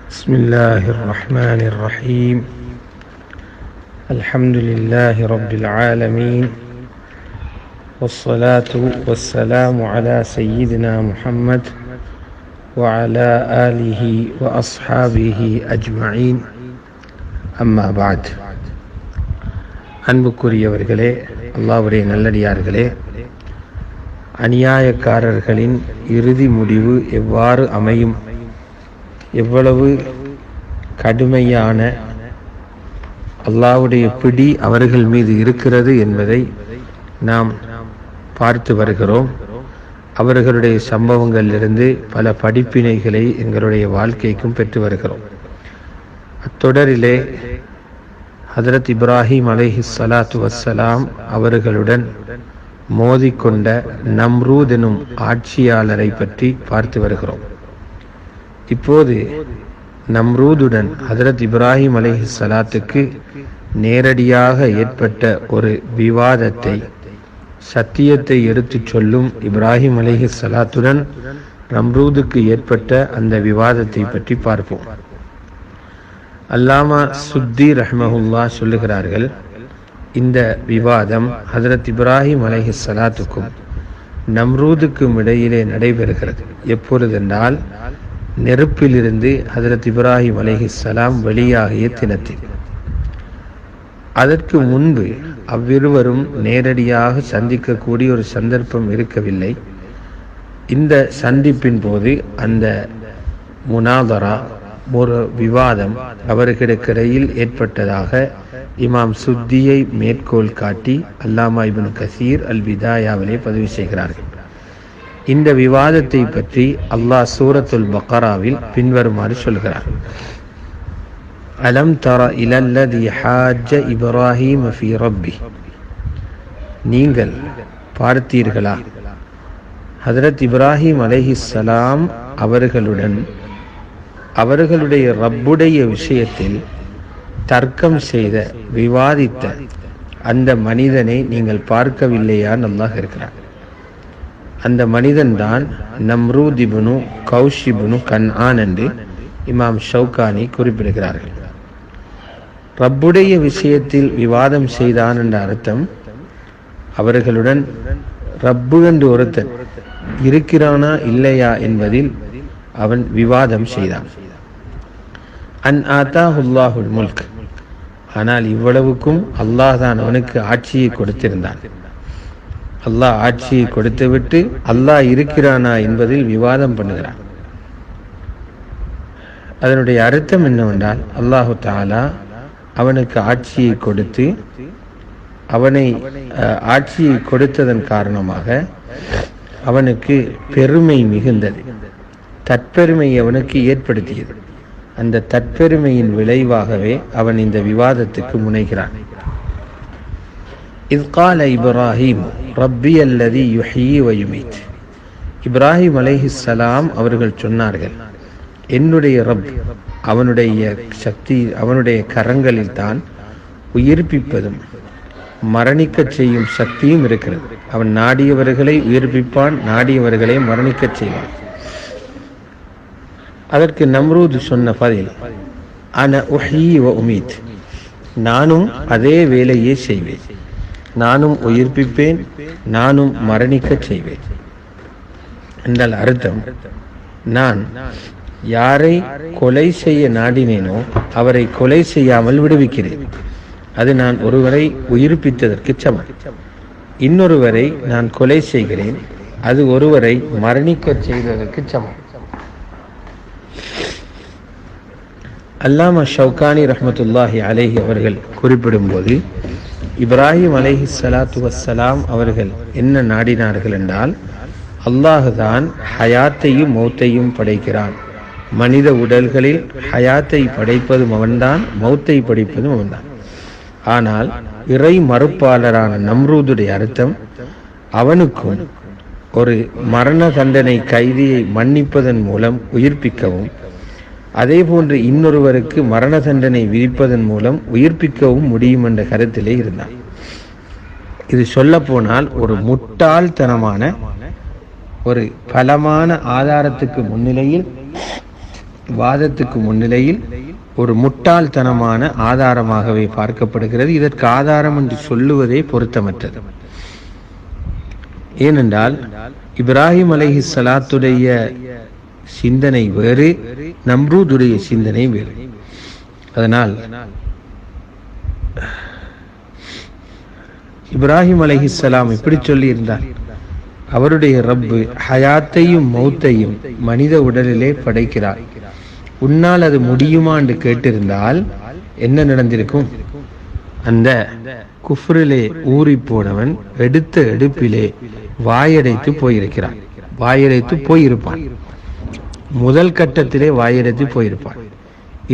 بسم الله الرحمن الرحيم. الحمد لله رب العالمين، والصلاة والسلام على سيدنا محمد وعلى آله وأصحابه أجمعين. أما بعد. அன்புக்குரியவர்களே, அல்லாஹ்வுடைய நல்லடியார்களே, அநியாயக்காரர்களின் இறுதி முடிவு எவ்வாறு அமையும், எவ்வளவு கடுமையான அல்லாஹ்வுடைய பிடி அவர்கள் மீது இருக்கிறது என்பதை நாம் பார்த்து வருகிறோம். அவர்களுடைய சம்பவங்களிலிருந்து பல படிப்பினைகளை எங்களுடைய வாழ்க்கைக்கும் பெற்று வருகிறோம். அத்தொடரிலே ஹதரத் இப்ராஹிம் அலைஹிஸ்ஸலாத்து வஸ்ஸலாம் அவர்களுடன் மோதிக்கொண்ட நம்ரூத் எனும் ஆட்சியாளரை பற்றி பார்த்து வருகிறோம். இப்போது நம்ரூதுடன் ஹதரத் இப்ராஹிம் அலைஹிஸ்ஸலாத்துக்கு நேரடியாக ஏற்பட்ட ஒரு விவாதத்தை, சத்தியத்தை எடுத்துச் சொல்லும் இப்ராஹிம் அலைஹிஸ்ஸலாத்துடன் நம்ரூதுக்கு ஏற்பட்ட அந்த விவாதத்தை பற்றி பார்ப்போம். அல்லாமா சுத்தி ரஹ்மஹுல்லா சொல்லுகிறார்கள், இந்த விவாதம் ஹதரத் இப்ராஹிம் அலைஹிஸ்ஸலாத்துக்கும் நம்ரூதுக்கும் இடையிலே நடைபெறுகிறது. எப்பொழுதென்றால், நெருப்பிலிருந்து ஹதரத் இப்ராஹிம் அலைஹிஸ்ஸலாம் வெளியாகிய தினத்தில். அதற்கு முன்பு அவ்விருவரும் நேரடியாக சந்திக்கக்கூடிய ஒரு சந்தர்ப்பம் இருக்கவில்லை. இந்த சந்திப்பின் போது அந்த முனாதரா, ஒரு விவாதம் அவர்களுக்கிடையில் ஏற்பட்டதாக இமாம் சுத்தியை மேற்கோள் காட்டி அல்லாமா இப்னு கசீர் அல் பிதாயாவிலே பதிவு செய்கிறார்கள். இந்த விவாதத்தை பற்றி அல்லாஹ் சூரத்துல் பக்ராவில் பின்வருமாறு சொல்கிறார்: அலம் தர இலல்லதி ஹாஜ்ஜ இப்ராஹீம் ஃபீ ரப்பி. நீங்கள் பார்த்தீர்களா, ஹதரத் இப்ராஹிம் அலைஹிஸ்ஸலாம் அவர்களுடன் அவர்களுடைய ரப்புடைய விஷயத்தில் தர்க்கம் செய்த, விவாதித்த அந்த மனிதனை நீங்கள் பார்க்கவில்லையான்னு அல்லாஹ் இருக்கிறார். அந்த மனிதன்தான் நம்ரூத் இப்னு கௌஷ் இப்னு கன்ஆன் என்று இமாம் ஷௌகானி குறிப்பிடுகிறார்கள். ரப்புடைய விஷயத்தில் விவாதம் செய்தான் என்ற அர்த்தம், அவர்களுடன் ரப்பு என்று ஒருத்தன் இருக்கிறானா இல்லையா என்பதில் அவன் விவாதம் செய்தான். அன் ஆதாஹுல்லாஹுல் முல்க். ஆனால் இவ்வளவுக்கும் அல்லாஹ் தான் அவனுக்கு ஆட்சியை கொடுத்திருந்தான். அல்லாஹ் ஆட்சியை கொடுத்துவிட்டு அல்லாஹ் இருக்கிறானா என்பதில் விவாதம் பண்ணுகிறான். அதனுடைய அர்த்தம் என்னவென்றால், அல்லாஹு தஆலா அவனுக்கு ஆட்சியை கொடுத்து, அவனை ஆட்சியை கொடுத்ததன் காரணமாக அவனுக்கு பெருமை மிகுந்தது, தற்பெருமை அவனுக்கு ஏற்படுத்தியது. அந்த தற்பெருமையின் விளைவாகவே அவன் இந்த விவாதத்துக்கு முனைகிறான். இஸ் கால இப்ராஹிம் ரப்பி அல்லதி யுஹ்யி வ யுமீத். இப்ராஹிம் அலைஹிஸ்ஸலாம் அவர்கள் சொன்னார்கள், என்னுடைய ரப், அவனுடைய சக்தி, அவனுடைய கரங்களில் தான் உயிர்ப்பிப்பதும் மரணிக்க செய்யும் சக்தியும் இருக்கிறது. அவன் நாடியவர்களை உயிர்ப்பிப்பான், நாடியவர்களை மரணிக்க செய்வான். அதற்கு நம்ரூத் சொன்ன பதில், அன உஹ்யி வ உமீத். நானும் அதே வேலையை செய்வேன், நானும் உயிர்ப்பிப்பேன், நானும் மரணிக்க செய்வேன். என்றால் அர்த்தம், நான் யாரை கொலை செய்ய நாடினேனோ அவரை கொலை செய்யாமல் விடுவிக்கிறேன். அது நான் ஒருவரை உயிர்ப்பித்ததற்கு சமம். இன்னொருவரை நான் கொலை செய்கிறேன், அது ஒருவரை மரணிக்க செய்ததற்கு சமம். அல்லாமா ஷௌகானி ரஹ்மத்துல்லாஹி அலைஹி அவர்கள் குறிப்பிடும் போது, இப்ராஹிம் அலைஹிஸ்ஸலாத்து வஸ்ஸலாம் அவர்கள் என்ன நாடினார்கள் என்றால், அல்லாஹ் தான் ஹயாத்தையும் மௌத்தையும் படைக்கிறான். மனித உடல்களில் ஹயாத்தை படைப்பதும் அவன்தான், மௌத்தை படைப்பதும் அவன்தான். ஆனால் இறை மறுப்பாளரான நம்ரூதுடைய அர்த்தம், அவனுக்கும் ஒரு மரண தண்டனை கைதியை மன்னிப்பதன் மூலம் உயிர்ப்பிக்கவும், அதே போன்று இன்னொருவருக்கு மரண தண்டனை விதிப்பதன் மூலம் உயிர்ப்பிக்கவும் முடியும் என்ற கருத்திலே இருந்தான். இது சொல்ல போனால் ஒரு முட்டாள்தனமான, ஒரு பலமான ஆதாரத்துக்கு முன்னிலையில் வாதத்துக்கு முன்னிலையில் ஒரு முட்டாள்தனமான ஆதாரமாகவே பார்க்கப்படுகிறது. இதற்கு ஆதாரம் என்று சொல்லுவதே பொருத்தமற்றது. ஏனென்றால் இப்ராஹிம் அலைஹிஸ்ஸலாத்துடைய சிந்தனை வேறு, நம்ரூதுடைய சிந்தனை வேறு. அதனால் இப்ராஹிம் அலைஹிஸ்ஸலாம் இப்படி சொல்லி இருந்தார், அவருடைய ரப்பு ஹயாத்தையும் மௌத்தையும் மனித உடலிலே படைக்கிறார், உன்னால் அது முடியுமா என்று கேட்டிருந்தால் என்ன நடந்திருக்கும்? அந்த குஃப்ரிலே ஊறி போனவன் எடுத்த எடுப்பிலே வாயடைத்து போயிருக்கிறான், வாயடைத்து போயிருப்பான், முதல் கட்டத்திலே வாயடைத்து போயிருப்பான்.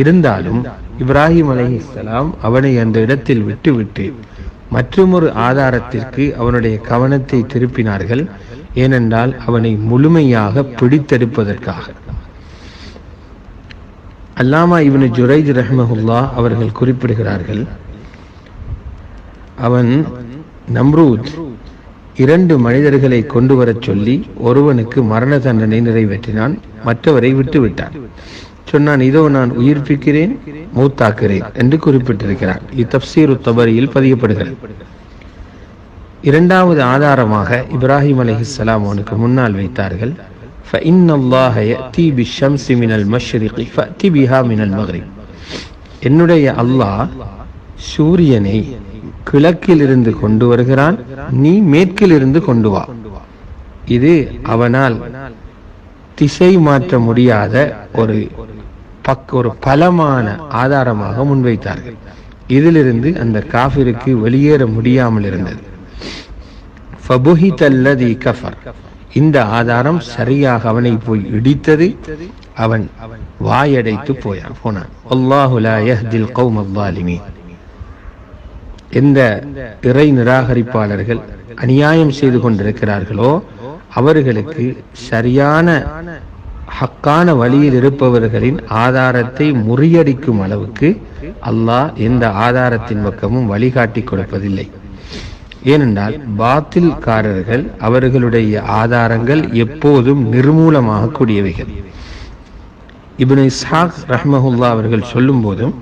இருந்தாலும் இப்ராஹிம் அலைஹிஸ்ஸலாம் அவனை அந்த இடத்தில் விட்டுவிட்டு மற்றொரு ஆதாரத்திற்கு அவனுடைய கவனத்தை திருப்பினார்கள். ஏனென்றால் அவனை முழுமையாக பிடித்தெடுப்பதற்காக. அல்லாமா இப்னு ஜுரைஜ் ரஹ்மஹுல்லாஹ் அவர்கள் குறிப்பிடுகிறார்கள், அவன் நம்ரூத் 2 மனிதர்களை கொண்டு வரச் சொல்லி ஒருவனுக்கு மரண தண்டனை நிறைவேற்றினான், மற்றவரை விட்டுவிட்டான். சொன்னான், இதோ நான் உயிர்ப்பிக்கிறேன், மூத்தாக்குறேன் என்று குறிப்பிட்டிருக்கிறான். இது தப்சீரு தபரியில் பதியப்படுகிறது. இரண்டாவது ஆதாரமாக இப்ராஹிம் அலைஹிஸ்ஸலாம் அவனுக்கு முன்னால் வைத்தார்கள், فَإِنَّ اللَّهَ يَأْتِي بِالشَّمْسِ مِنَ الْمَشْرِقِ فَأْتِ بِهَا مِنَ الْمَغْرِبِ. என்னுடைய அல்லாஹ் சூரியனை கிழக்கில் இருந்து கொண்டு வருகிறான், நீ மேற்கில் இருந்து கொண்டு வா. இது அவனால் திசை மாற்ற முடியாத ஒரு பலமான ஆதாரமாக முன்வைத்தார்கள். இதிலிருந்து அந்த காஃபிருக்கு வெளியேற முடியாமல் இருந்தது. ஃபபுஹித அல்லதி கஃபர், இந்த ஆதாரம் சரியாக அவனை போய் இடித்தது. அவன் வாயடைத்து போனான். அல்லாஹு லா யஹ்தில் கௌமல் ஸாலிமீன். எந்த இறை நிராகரிப்பாளர்கள் அநியாயம் செய்து கொண்டிருக்கிறார்களோ அவர்களுக்கு சரியான ஹக்கான வழியில் இருப்பவர்களின் ஆதாரத்தை முறியடிக்கும் அளவுக்கு அல்லாஹ் எந்த ஆதாரத்தின் பக்கமும் வழிகாட்டி கொடுப்பதில்லை. ஏனென்றால் பாத்தில்காரர்கள் அவர்களுடைய ஆதாரங்கள் எப்போதும் நிர்மூலமாக கூடியவைகள். இப்னு இஸ்ஹாக் ரஹ்மஹுல்லாஹ் அவர்கள் சொல்லும் போதும்,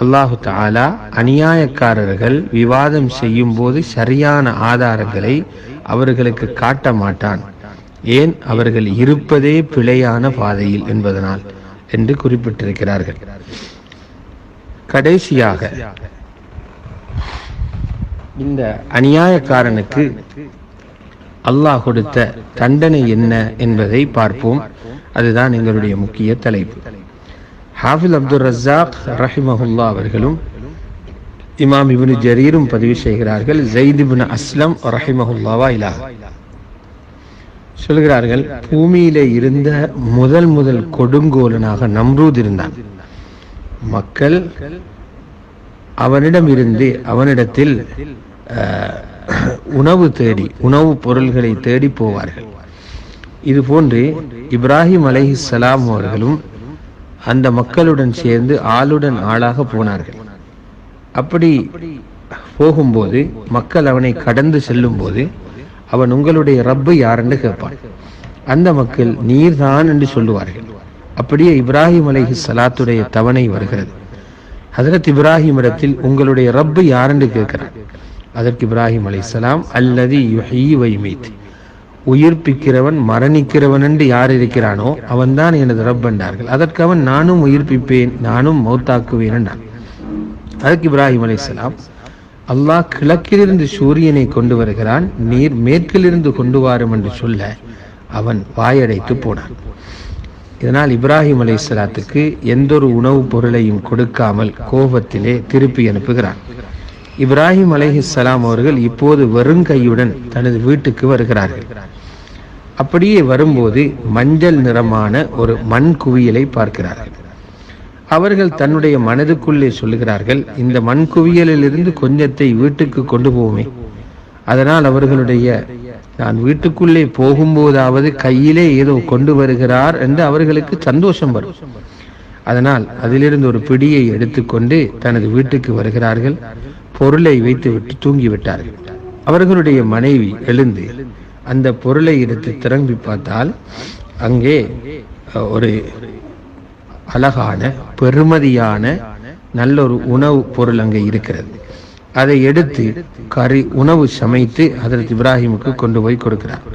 அல்லாஹு தஆலா அநியாயக்காரர்கள் விவாதம் செய்யும் போது சரியான ஆதாரங்களை அவர்களுக்கு காட்ட மாட்டான், ஏன் அவர்கள் இருப்பதே பிழையான பாதையில் என்பதனால் என்று குறிப்பிட்டிருக்கிறார்கள். கடைசியாக இந்த அநியாயக்காரனுக்கு அல்லாஹ் கொடுத்த தண்டனை என்ன என்பதை பார்ப்போம். அதுதான் எங்களுடைய முக்கிய தலைப்பு. ஹாஃபிஸ் அப்துல் ரஸாக் ரஹிமஹுல்லாஹ் அவர்களும் இமாம் இப்னு ஜரீரும் பதிவு செய்கிறார்கள். ஸைத் இப்னு அஸ்லம் ரஹிமஹுல்லாஹ் இலாஹ சொல்கிறார்கள், பூமியிலே இருந்த முதல் கொடுங்கோலனாக நம்ரூத் இருந்தான். மக்கள் அவனிடத்தில் உணவு பொருள்களை தேடி போவார்கள். இது போன்று இப்ராஹிம் அலைஹிஸ்ஸலாம் அவர்களும் அந்த மக்களுடன் சேர்ந்து ஆளுடன் ஆளாக போனார்கள். அப்படி போகும்போது மக்கள் அவனை கடந்து செல்லும் போது அவன் உங்களுடைய ரப்பு யார் என்று கேட்பான். அந்த மக்கள் நீர்தான் என்று சொல்லுவார்கள். அப்படியே இப்ராஹிம் அலைஹிஸ்ஸலாத்துடைய தவணை வருகிறது. ஹஜ்ரத் இப்ராஹிம் இடத்தில் உங்களுடைய ரப்பு யார் என்று கேட்கிறார். அதற்கு இப்ராஹிம் அலைஹிஸ்ஸலாம் அல்லதி யுஹ்யி வ யுமீத், உயிர்ப்பிக்கிறவன் மரணிக்கிறவன் என்று யார் இருக்கிறானோ அவன்தான் எனது ரப் என்றார்கள். அதற்கு அவன் நானும் உயிர்ப்பிப்பேன், நானும் மௌத்தாக்குவேன் என்றான். அதற்கு இப்ராஹிம் அலைஹிஸ்ஸலாம், அல்லாஹ் கிழக்கிலிருந்து சூரியனை கொண்டு வருகிறான், நீர் மேற்கிலிருந்து கொண்டு வாரும் என்று சொல்ல அவன் வாயடைத்து போனான். இதனால் இப்ராஹிம் அலைஹிஸ்ஸலாத்துக்கு எந்த ஒரு உணவுப் பொருளையும் கொடுக்காமல் கோபத்திலே திருப்பி அனுப்புகிறான். இப்ராஹிம் அலைஹிஸ்ஸலாம் அவர்கள் இப்போது வெறுங்கையுடன் தனது வீட்டுக்கு வருகிறார்கள். அப்படியே வரும்போது மஞ்சள் நிறமான ஒரு மண் குவியலை பார்க்கிறார்கள். அவர்கள் தன்னுடைய மனதுக்குள்ளே சொல்லுகிறார்கள், இந்த மண் குவியலிலிருந்து கொஞ்சத்தை வீட்டுக்கு கொண்டு போவோமே. அதனால் அவர்களுடைய நான் வீட்டுக்குள்ளே போகும்போதாவது கையிலே ஏதோ கொண்டு வருகிறார் என்று அவர்களுக்கு சந்தோஷம் வரும். அதனால் அதிலிருந்து ஒரு பிடியை எடுத்துக்கொண்டு தனது வீட்டுக்கு வருகிறார்கள். பொருளை வைத்துவிட்டு தூங்கிவிட்டார்கள். அவர்களுடைய மனைவி எழுந்து அந்த பொருளை எடுத்து திரும்பி பார்த்தால் அங்கே ஒரு அழகான பெருமதியான நல்ல ஒரு உணவு பொருள் அங்கே இருக்கிறது. அதை எடுத்து உணவு சமைத்து ஹஜ்ரத் இப்ராஹிமுக்கு கொண்டு போய் கொடுக்கிறார்.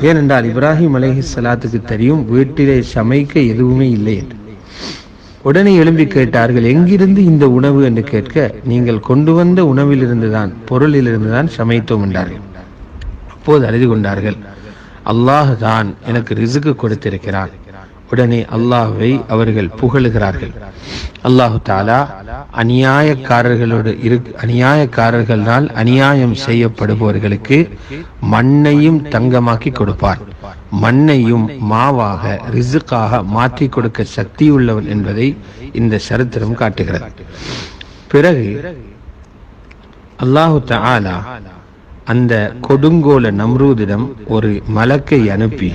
ஏனென்றால் இப்ராஹிம் அலைஹிஸ்ஸலாத்துக்கு தெரியும் வீட்டிலே சமைக்க எதுவுமே இல்லை என்று. உடனே எழும்பி கேட்டார்கள், எங்கிருந்து இந்த உணவு என்று கேட்க, நீங்கள் கொண்டு வந்த உணவிலிருந்துதான் பொருளிலிருந்துதான் சமைத்தோம் என்றார்கள். அப்போது அழுது கொண்டார்கள், அல்லாஹ் தான் எனக்கு ரிஸ்க் கொடுத்திருக்கிறான். உடனே அல்லாஹ்வை அவர்கள் புகழுகிறார்கள். அல்லாஹு தஆலா அநியாயக்காரர்களால் அநியாயம் செய்யப்படுபவர்களுக்கு மண்ணையும் தங்கமாக்கி கொடுப்பான், மண்ணையும் மாவாக ரிஸ்காக மாற்றி கொடுக்க சக்தி உள்ளவன் என்பதை இந்த சரித்திரம் காட்டுகிறது. பிறகு அல்லாஹு தஆலா அந்த கொடுங்கோல நம்ரூதிடம் ஒரு மலக்கை அனுப்பி,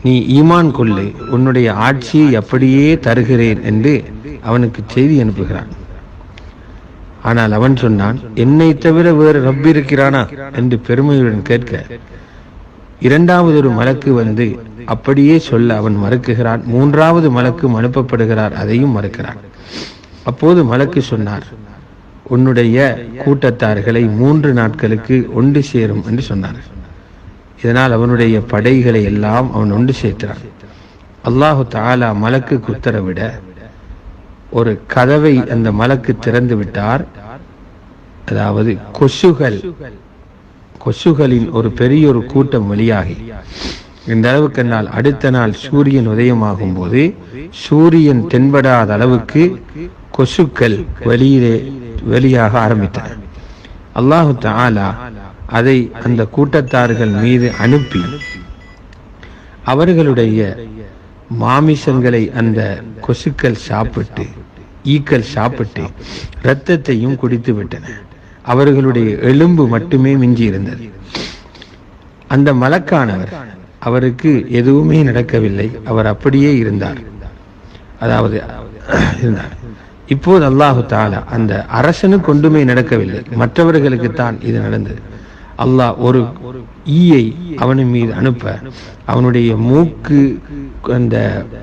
நீ ஈமான் கொள்ளு, உன்னுடைய ஆட்சியை அப்படியே தருகிறேன் என்று அவனுக்கு செய்தி அனுப்புகிறான். ஆனால் அவன் சொன்னான், என்னை தவிர வேறு ரப் இருக்கிறானா என்று பெருமையுடன் கேட்க, இரண்டாவது ஒரு மலக்கு வந்து அப்படியே சொல்ல அவன் மறுக்குகிறான். மூன்றாவது மலக்கும் அனுப்பப்படுகிறார், அதையும் மறுக்கிறான். அப்போது மலக்கு சொன்னார், உன்னுடைய கூட்டத்தார்களை 3 நாட்களுக்கு ஒன்று சேரும் என்று சொன்னார். இதனால் அவனுடைய படைகளை எல்லாம் அவன் ஒன்று சேர்த்தான். அல்லாஹு தஆலா மலக்குக்கு உத்தரவிட ஒரு கதவை அந்த மலக்கு திறந்து விட்டார். அதாவது கொசுகளின் ஒரு பெரிய ஒரு கூட்டம் வெளியாகி, இந்த அளவுக்கு என்னால் அடுத்த நாள் சூரியன் உதயமாகும் போது சூரியன் தென்படாத அளவுக்கு கொசுக்கள் வெளியாக ஆரம்பித்தன. அல்லாஹு தஆலா அதை அந்த கூட்டத்தார்கள் மீது அனுப்பி அவர்களுடைய மாமிசங்களை அந்த கொசுக்கள் சாப்பிட்டு, ஈக்கள் சாப்பிட்டு இரத்தத்தையும் குடித்து விட்டன. அவர்களுடைய எலும்பு மட்டுமே மிஞ்சி இருந்தது. அந்த மலக்கானவர், அவருக்கு எதுவுமே நடக்கவில்லை, அவர் அப்படியே இருந்தார். இப்போது அல்லாஹு தஆலா அந்த அரசனுக்கு ஒன்றுமே நடக்கவில்லை, மற்றவர்களுக்கு தான் இது நடந்தது. அல்லாஹ் ஒரு ஈயை அவன் மீது அனுப்ப, அவனுடைய மூக்கு அந்த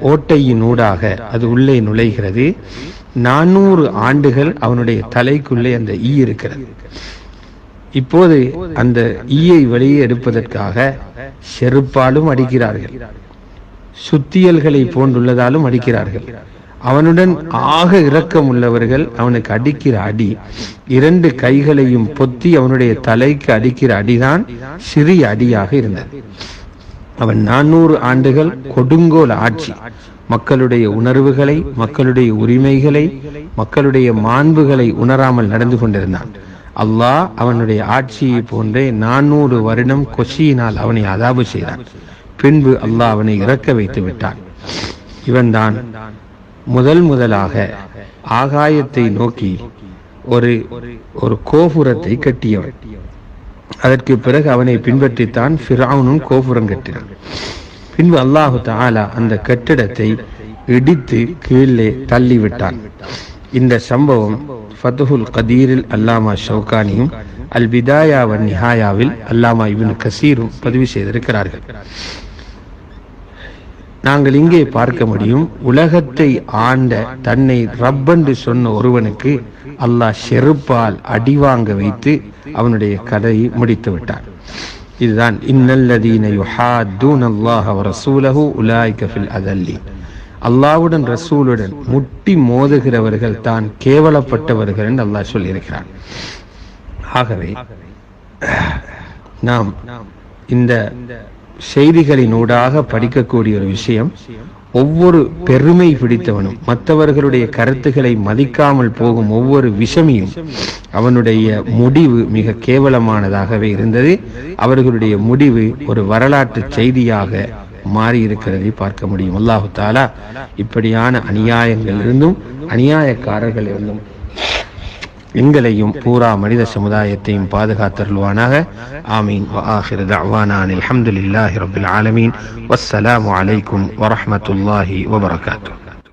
ஓட்டையின் ஊடாக அது உள்ளே நுழைகிறது. 400 ஆண்டுகள் அவனுடைய தலைக்குள்ளே அந்த ஈ இருக்கிறது. இப்போது அந்த ஈயை வெளியே எடுப்பதற்காக செருப்பாலும் அடிக்கிறார்கள், சுத்தியல்களை போன்றுள்ளதாலும் அடிக்கிறார்கள். அவனுடன் ஆக இரக்கம் உள்ளவர்கள் அவனுக்கு அடிக்கிற அடி, 2 கைகளையும் பொத்தி அவனுடைய தலைக்கு அடிக்கிற அடிதான் சிறிய அடியாக இருந்தது. அவன் 400 ஆண்டுகள் கொடுங்கோல் ஆட்சி, மக்களுடைய உணர்வுகளை, மக்களுடைய உரிமைகளை, மக்களுடைய மாண்புகளை உணராமல் நடந்து கொண்டிருந்தான். அல்லாஹ் அவனுடைய ஆட்சியை போன்றே 400 வருடம் கொசியினால் அவனை அதாபு செய்தான். பின்பு அல்லாஹ் அவனை இறக்க வைத்து விட்டான். இவன்தான் முதலாக ஆகாயத்தை நோக்கி ஒரு கோபுரத்தை கட்டியவன். அதற்கு பிறகு அவனை பின்பற்றித்தான் ஃபிரௌனும் கோபுரம் கட்டினான். பின்பு அல்லாஹு தஆலா அந்த கட்டிடத்தை இடித்து கீழே தள்ளிவிட்டான். இந்த சம்பவம் ஃபத்ஹுல் கதீரில் அல்லாமா ஷௌகானியும் அல் பிதாயா வன் நிஹாயாவில் அல்லாமா இப்னு கசீரும் பதிவு செய்திருக்கிறார்கள். நாங்கள் இங்கே பார்க்க முடியும், உலகத்தை ஆண்ட தன்னை ரப்பென்று சொன்ன ஒருவனுக்கு அல்லாஹ் செருப்பால் அடிவாங்க வைத்து அவனுடைய கதையை முடித்து விட்டார். இதுதான் இன்னல்லதீன யுஹாத்தூனல்லாஹ வ ரசூலஹு உலாயிக ஃபில் அதல்லீன். அல்லாஹ்வுடன் ரசூலுடன் முட்டி மோதுகிறவர்கள் தான் கேவலப்பட்டவர்கள் என்று அல்லாஹ் சொல்லியிருக்கிறான். ஆகவே நாம் இந்த செய்திகளினூடாக படிக்கக்கூடிய ஒரு விஷயம், ஒவ்வொரு பெருமை பிடித்தவனும் மற்றவர்களுடைய கருத்துக்களை மதிக்காமல் போகும் ஒவ்வொரு விஷமியும் அவனுடைய முடிவு மிக கேவலமானதாகவே இருந்தது. அவர்களுடைய முடிவு ஒரு வரலாற்று செய்தியாக மாறி இருக்கிறதை பார்க்க முடியும். அல்லாஹு தஆலா இப்படியான அநியாயங்களிலிருந்தும் அநியாயக்காரர்களிலிருந்தும் எங்களையும் பூரா மனித சமுதாயத்தையும் பாதுகாத்தருள்வானாக. ஆமீன். வ ஆகிரு தஅவானா அல்ஹம்துலில்லாஹி ரப்பில் ஆலமீன். வஸ்ஸலாமு அலைக்கும் வரஹ்மத்துல்லாஹி வபரகாத்துஹு.